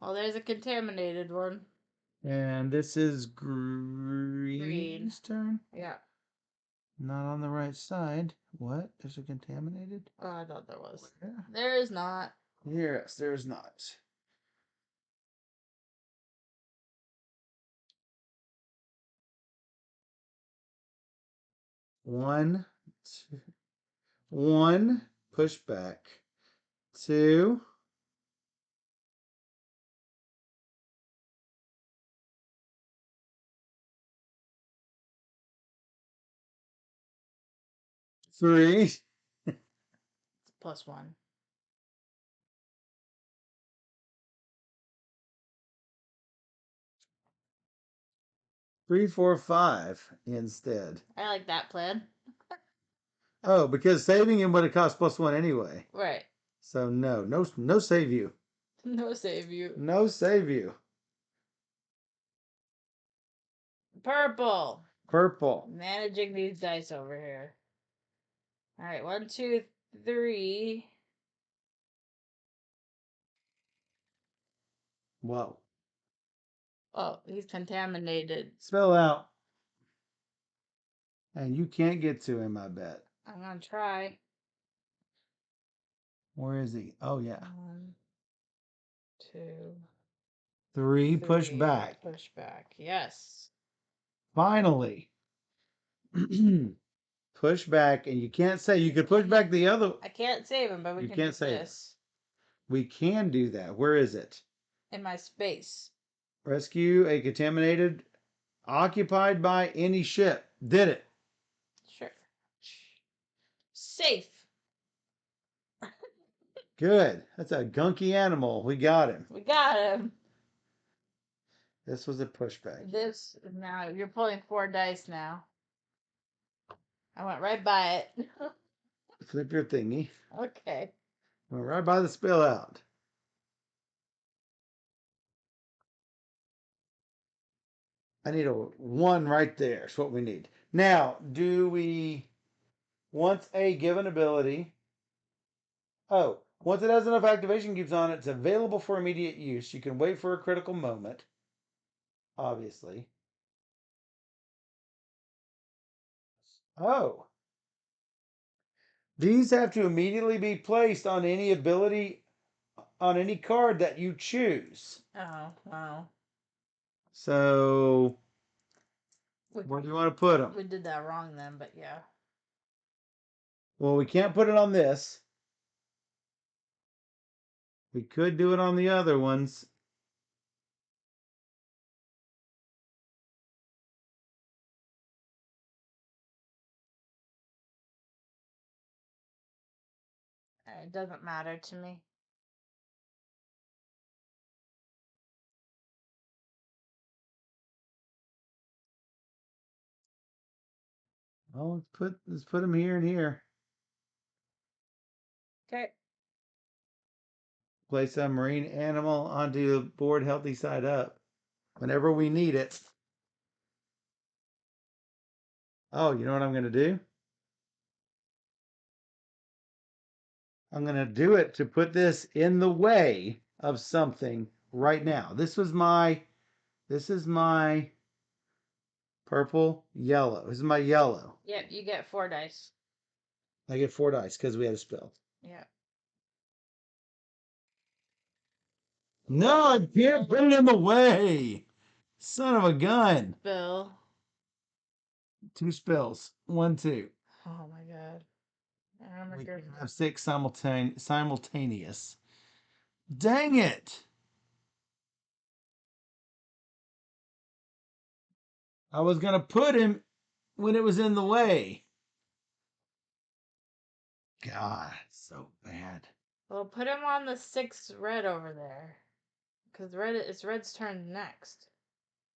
Oh, there's a contaminated one. And this is green's turn. Yeah. Not on the right side. What? There's a contaminated? Oh, I thought there was. Where? There is not. Yes, there's not. One, two, one, push back. 2, 3. It's +1. 3, 4, 5 instead. I like that plan. Oh, because saving him would have cost +1 anyway. Right. So no save you. No save you. No save you. Purple. Purple. Managing these dice over here. All right, 1, 2, 3. Whoa. Oh, he's contaminated. Spell out. And you can't get to him, I bet. I'm gonna try. Where is he? Oh, yeah. 1, 2, 3, 3. push back. Push back. Yes. Finally. Push back, and you can't say you could push back the other. I can't save him, but we You can can't do save him. this We can do that. Where is it? in my space. Rescue a contaminated, occupied by any ship. Did it. Sure. Safe. Good. That's a gunky animal. We got him. We got him. This was a pushback. This now you're pulling 4 dice now. I went right by it. Flip your thingy. Okay. Went right by the spill out. I need a 1 right there. That's what we need. Now, do we, once a given ability, once it has enough activation cubes on it, it's available for immediate use. You can wait for a critical moment, obviously. Oh. These have to immediately be placed on any ability, on any card that you choose. Oh, wow. So, where do you want to put them? We did that wrong then, but yeah. Well, we can't put it on this. We could do it on the other ones. It doesn't matter to me. Oh, let's put them here and here. Okay. Place a marine animal onto the board healthy side up whenever we need it. Oh, you know what I'm going to do? I'm going to do it to put this in the way of something right now. This is my purple, yellow. This is my yellow. Yep, you get 4 dice. I get 4 dice because we had a spell. Yeah. No, I can't put it in the way. Son of a gun. Bill. 2 spells. 1, 2. Oh my god. We can have 6 simultaneous. Dang it. I was going to put him when it was in the way. God, so bad. Well, put him on the 6 red over there. Because it's red's turn next.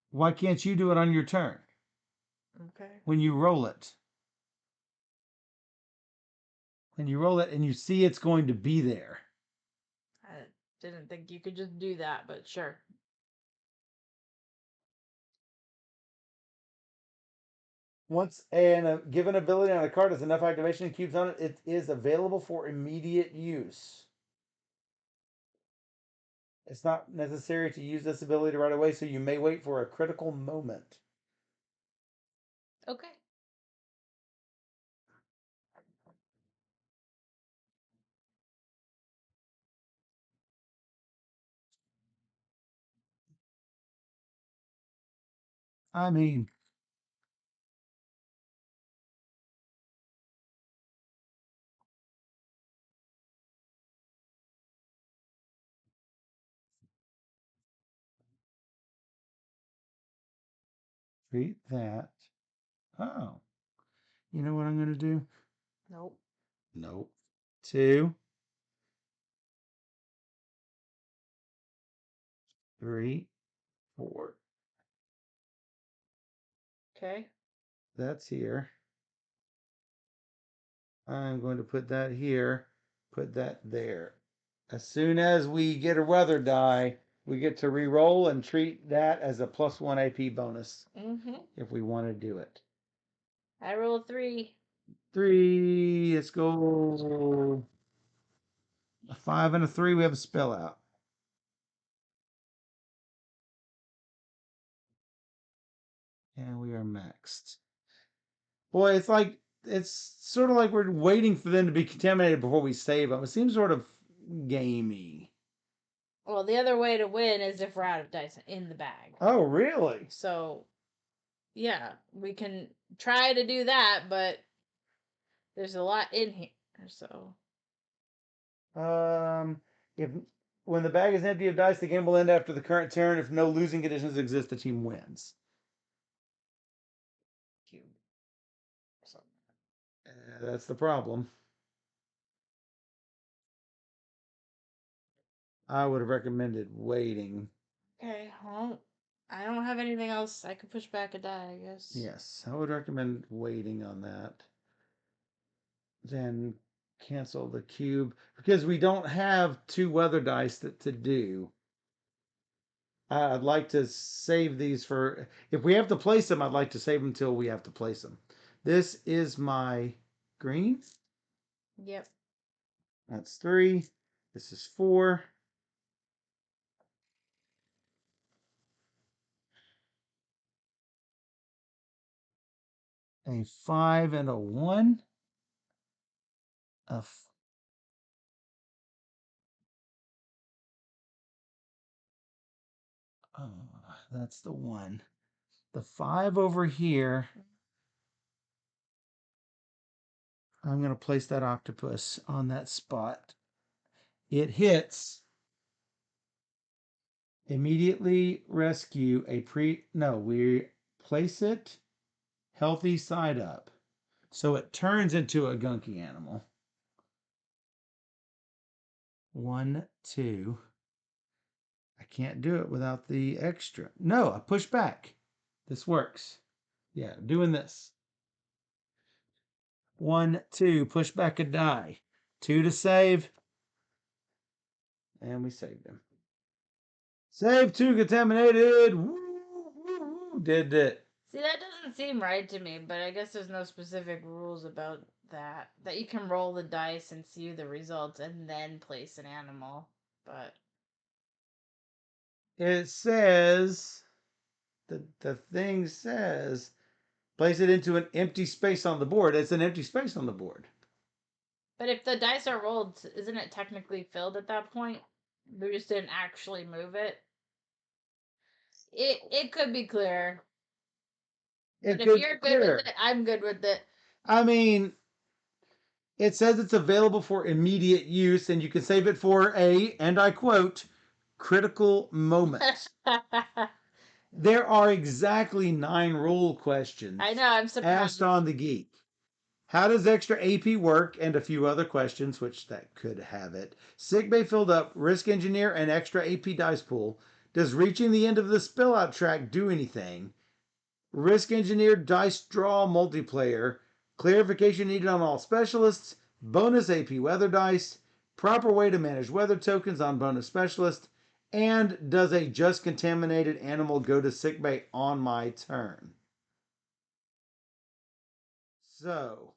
Why can't you do it on your turn Okay. when you roll it? When you roll it and you see it's going to be there. I didn't think you could just do that, but sure. Once a given ability on a card has enough activation cubes on it, it is available for immediate use. It's not necessary to use this ability right away, so you may wait for a critical moment. Okay. I mean, treat that. Oh, you know what I'm going to do? Nope. Nope. 2, 3, 4. Okay. That's here. I'm going to put that here, put that there. As soon as we get a weather die, we get to re-roll and treat that as a +1 AP bonus if we want to do it. I roll 3. 3, let's go. A 5 and a 3, we have a spell out. And we are maxed. Boy, it's sort of like we're waiting for them to be contaminated before we save them. It seems sort of gamey. Well, the other way to win is if we're out of dice in the bag. Oh, really? So, yeah, we can try to do that, but there's a lot in here. So, If when the bag is empty of dice, the game will end after the current turn. If no losing conditions exist, the team wins. cube. So, That's the problem. I would have recommended waiting. okay, well, I don't have anything else. I could push back a die, I guess. Yes, I would recommend waiting on that. Then cancel the cube because we don't have 2 weather dice to do. I'd like to save these for if we have to place them. I'd like to save them until we have to place them. This is my green. Yep. That's 3. This is 4. A 5 and a 1. A oh, that's the 1. The 5 over here. I'm going to place that octopus on that spot. It hits. Immediately rescue a no, we place it healthy side up. So it turns into a gunky animal. 1, 2. I can't do it without the extra. No, I push back. This works. Yeah, doing this. 1, 2, push back a die. 2 to save. And we saved him. Save 2 contaminated. Woo, woo, woo. Did it. See, that doesn't seem right to me, but I guess there's no specific rules about that. That you can roll the dice and see the results and then place an animal. But It says, the thing says, place it into an empty space on the board. It's an empty space on the board. if the dice are rolled, isn't it technically filled at that point? We just didn't actually move it. It could be clearer. But if you're good with it, I'm good with it. I mean, it says it's available for immediate use, and you can save it for a, and I quote, critical moment. There are exactly 9 rule I questions know, I'm asked surprised. on the Geek. How does extra AP work? And a few other questions, which that could have it. Sick bay filled up, risk engineer, and extra AP dice pool. Does reaching the end of the spill out track do anything? Risk engineer dice draw multiplayer. Clarification needed on all specialists. Bonus AP weather dice. Proper way to manage weather tokens on bonus specialist. And does a just contaminated animal go to sickbay on my turn? So,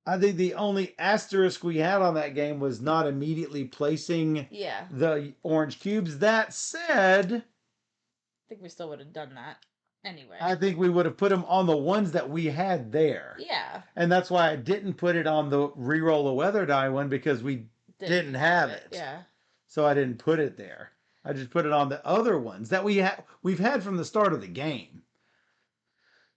I think the only asterisk we had on that game was not immediately placing Yeah. the orange cubes. That said, I think we still would have done that anyway. I think we would have put them on the ones that we had there. Yeah. And that's why I didn't put it on the reroll the weather die one because we didn't have it. Yeah. So I didn't put it there. I just put it on the other ones that we've had from the start of the game.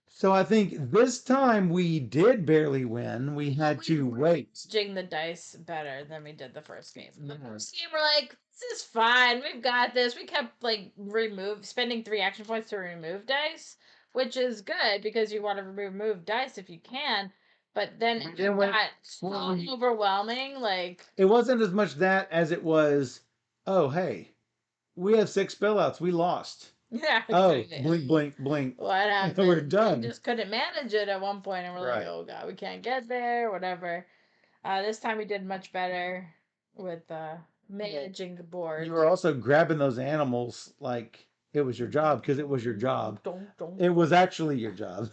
So I think this time we did barely win. We had to wait. Jing the dice better than we did the first game. The Yes. first game, we're like, this is fine. We've got this. We kept like spending 3 action points to remove dice, which is good because you want to remove dice if you can. But then it Then when got so overwhelming. Like, it wasn't as much that as it was, oh hey, we have 6 spillouts. We lost. yeah, Oh, exactly. blink, blink, blink. What happened? We're done. We just couldn't manage it at one point, and we're like, Right. oh god, we can't get there, whatever. This time we did much better with managing the board. You were also grabbing those animals like it was your job because it was your job. It was actually your job.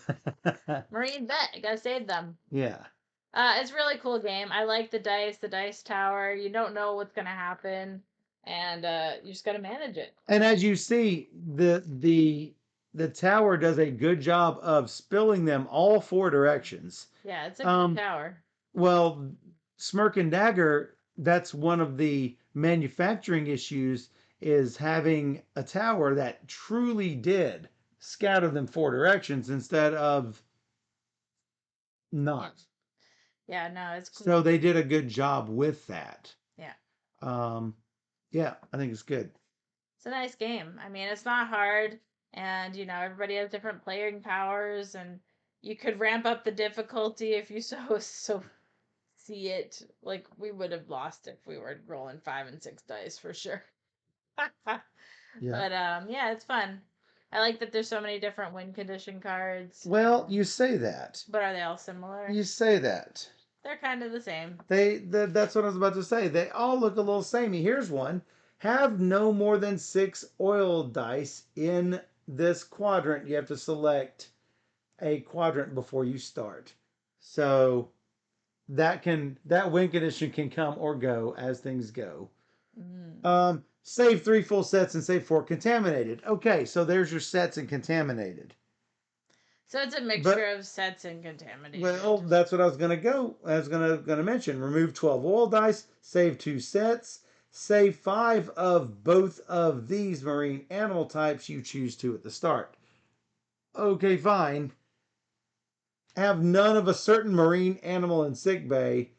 Marine vet, you gotta save them. Yeah. It's a really cool game. I like the dice tower. You don't know what's gonna happen, and you just gotta manage it. And as you see, the tower does a good job of spilling them all 4 directions. Yeah, it's a good Um, tower. well, Smirk and Dagger, that's one of the manufacturing issues is having a tower that truly did scatter them 4 directions instead of not. Yeah, no, it's cool. So they did a good job with that. Yeah. Um, yeah, I think it's good. It's a nice game. I mean, it's not hard, and everybody has different playing powers, and you could ramp up the difficulty if you so see it. Like we would have lost if we were rolling 5 and 6 dice for sure. Yeah. But yeah, it's fun. I like that there's so many different win condition cards. Well, you say that. But are they all similar? You say that. They're kind of the same. That's what I was about to say. They all look a little samey. Here's one. Have no more than 6 oil dice in this quadrant. You have to select a quadrant before you start. So that win condition can come or go as things go. Save 3 full sets and save 4 contaminated. Okay, so there's your sets and contaminated. So it's a mixture of sets and contaminated. Well, that's what I was gonna go. I was gonna mention. Remove 12 oil dice. Save 2 sets. Save 5 of both of these marine animal types you choose to at the start. Okay, fine. Have none of a certain marine animal in sick bay,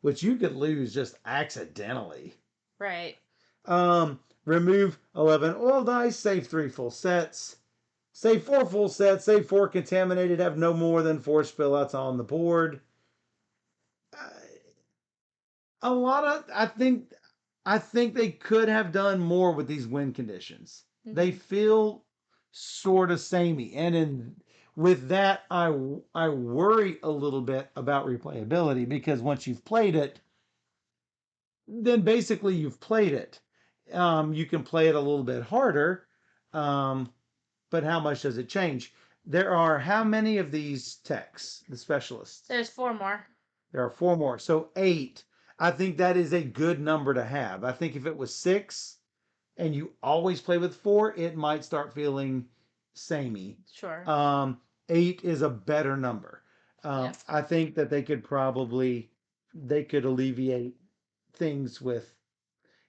which you could lose just accidentally. Right. Remove 11 oil dice. Save 3 full sets. Save 4 full sets. Save 4 contaminated. Have no more than 4 spillouts on the board. A lot of I think they could have done more with these win conditions. They feel sort of samey, and with that, I worry a little bit about replayability because once you've played it, then basically you've played it. You can play it a little bit harder, but how much does it change? There are how many of these techs, the specialists? There's 4 more. There are 4 more, so 8. I think that is a good number to have. I think if it was 6 and you always play with 4, it might start feeling samey. Sure. 8 is a better number. Yeah. I think that they could alleviate things with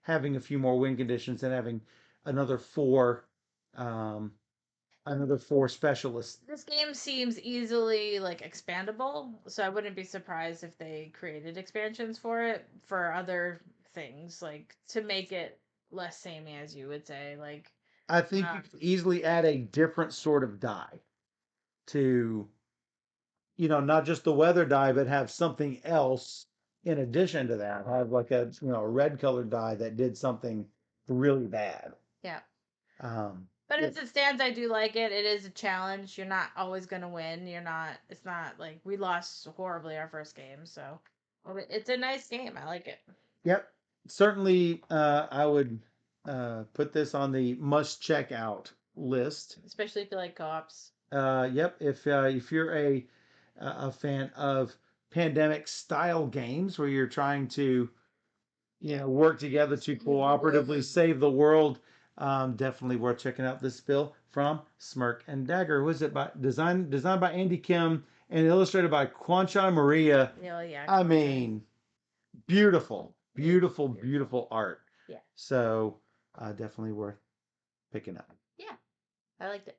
having a few more win conditions and having another 4 specialists. This game seems easily like expandable, so I wouldn't be surprised if they created expansions for it for other things, like to make it less samey, as you would say. Like, I think you could easily add a different sort of dye to, not just the weather dye, but have something else in addition to that. Have like a red colored dye that did something really bad. yeah. Um, But as it stands, I do like it. It is a challenge. You're not always gonna win. You're not. It's not like we lost horribly our first game, so it's a nice game. I like it. yep, certainly. I would put this on the must check out list. Especially if you like co-ops. Yep, if you're a fan of pandemic style games where you're trying to work together to cooperatively save the world, definitely worth checking out this spill from Smirk and Dagger. Was it by designed by Andy Kim and illustrated by Quancha Maria? Oh yeah. I mean, beautiful, beautiful, Beautiful. beautiful art. Yeah. So definitely worth picking up. Yeah. I liked it.